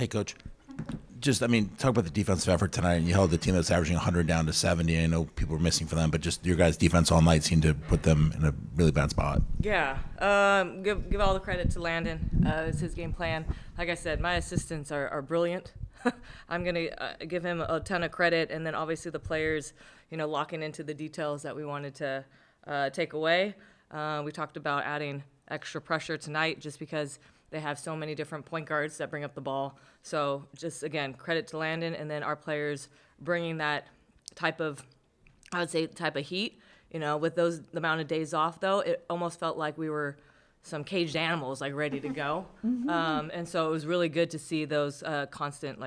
Hey, Coach. Talk about the defensive effort tonight. And you held the team that's averaging 100 down to 70. I know people were missing for them, but just your guys' defense all night seemed to put them in a really bad spot. Yeah. Give all the credit to Landon. It's his game plan. Like I said, my assistants are brilliant. I'm going to give him a ton of credit, and then obviously the players, locking into the details that we wanted to take away. We talked about adding extra pressure tonight just because they have so many different point guards that bring up the ball. So just, again, credit to Landon, and then our players bringing that type of heat. With the amount of days off, though, it almost felt like we were some caged animals, like, ready to go. And so it was really good to see those constant,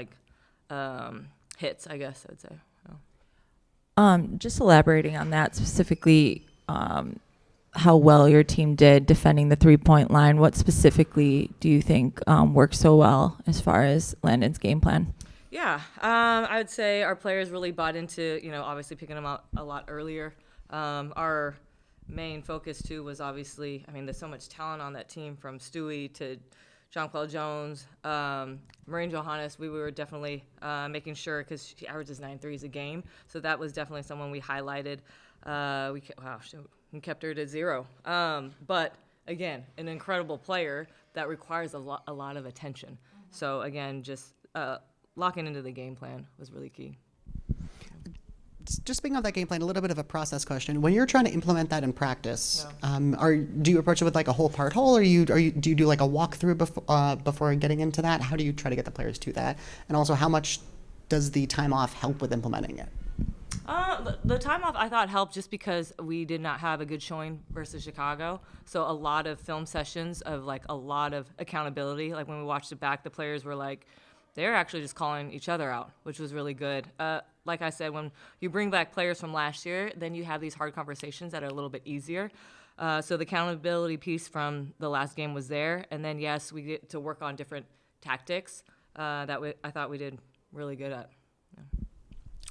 hits, I guess I would say. Just elaborating on that specifically, how well your team did defending the three-point line. What specifically do you think worked so well as far as Landon's game plan? Yeah, I would say our players really bought into, obviously picking them out a lot earlier. Our main focus, too, was obviously, there's so much talent on that team, from Stewie to Jonquel Jones, Maureen Johannes. We were definitely making sure, because she averages 9 threes a game, so that was definitely someone we highlighted. We kept her to 0. But, again, an incredible player that requires a lot of attention. So, again, just locking into the game plan was really key. Just speaking of that game plan, a little bit of a process question. When you're trying to implement that in practice, do you approach it with like a whole part whole, or do you do like a walkthrough before getting into that? How do you try to get the players to that? And also, how much does the time off help with implementing it? The time off I thought helped just because we did not have a good showing versus Chicago. So a lot of film sessions of a lot of accountability. Like when we watched it back, the players were they're actually just calling each other out, which was really good. Like I said, when you bring back players from last year, then you have these hard conversations that are a little bit easier. So the accountability piece from the last game was there. And then, yes, we get to work on different tactics I thought we did really good at.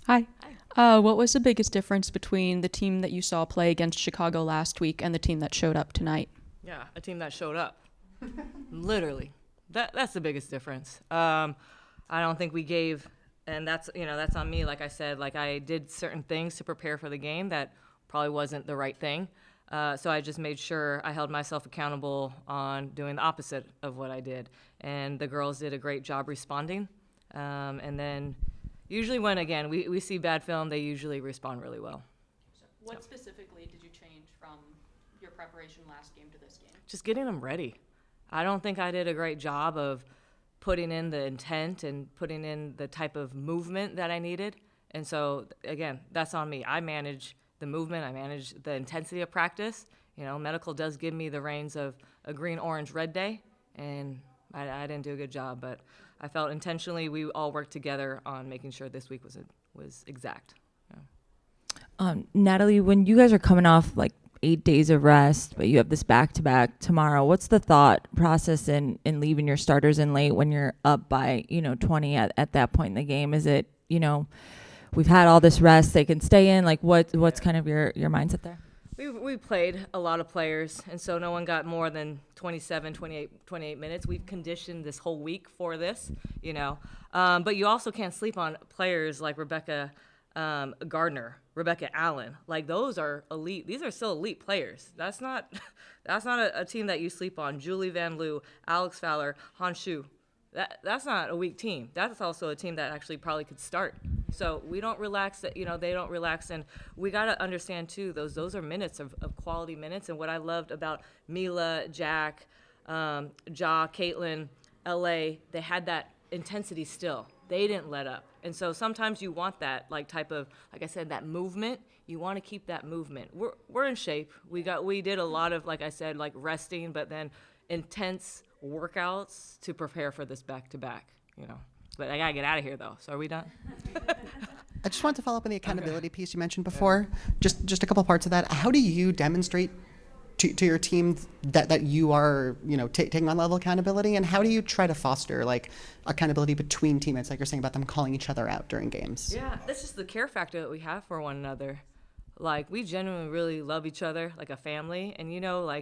Hi. What was the biggest difference between the team that you saw play against Chicago last week and the team that showed up tonight? Yeah, a team that showed up. Literally. That's the biggest difference. I don't think we gave, and that's on me. Like I said, I did certain things to prepare for the game that probably wasn't the right thing. So I just made sure I held myself accountable on doing the opposite of what I did. And the girls did a great job responding. And then usually when, again, we see bad film, they usually respond really well. What specifically did you change from your preparation last game to this game? Just getting them ready. I don't think I did a great job of putting in the intent and putting in the type of movement that I needed. And so, again, that's on me. I manage the movement. I manage the intensity of practice. Medical does give me the reins of a green, orange, red day, and I didn't do a good job. But I felt intentionally we all worked together on making sure this week was exact. Yeah. Natalie, when you guys are coming off 8 days of rest, but you have this back-to-back tomorrow, what's the thought process in leaving your starters in late when you're up by 20 at that point in the game? Is it we've had all this rest, they can stay in? What's kind of your mindset there? We played a lot of players, and so no one got more than 27, 28 minutes. We've conditioned this whole week for this, But you also can't sleep on players like Rebecca Gardner, Rebecca Allen. Those are elite. These are still elite players. That's not a team that you sleep on. Julie Van Loo, Alex Fowler, Han Shu. That's not a weak team. That's also a team that actually probably could start. So we don't relax. They don't relax, and we got to understand too. Those are minutes of quality minutes. And what I loved about Mila, Jack, Ja, Caitlin, LA, they had that intensity still. They didn't let up. And so sometimes you want that type of, like I said, that movement. You want to keep that movement. We're in shape. We did a lot of, like I said, resting, but then intense workouts to prepare for this back-to-back, But I got to get out of here, though. So are we done? I just wanted to follow up on the accountability piece you mentioned before. Just a couple parts of that. How do you demonstrate to your team that you are, taking on level accountability, and how do you try to foster accountability between teammates, like you're saying about them calling each other out during games? Yeah, that's just the care factor that we have for one another. We genuinely really love each other like a family, and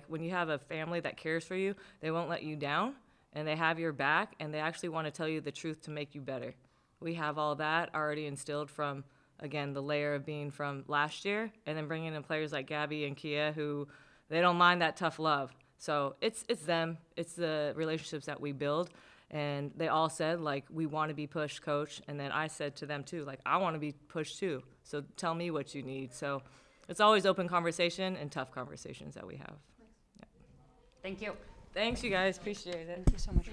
when you have a family that cares for you, they won't let you down. and they have your back, and they actually want to tell you the truth to make you better. We have all that already instilled from, again, the layer of being from last year, and then bringing in players like Gabby and Kia who they don't mind that tough love. So it's them, it's the relationships that we build. And they all said, like, we want to be pushed, coach. And then I said to them, too, like, I want to be pushed, too. So tell me what you need. So it's always open conversation and tough conversations that we have. Thank you. Thanks, you guys. Appreciate it. Thank you so much.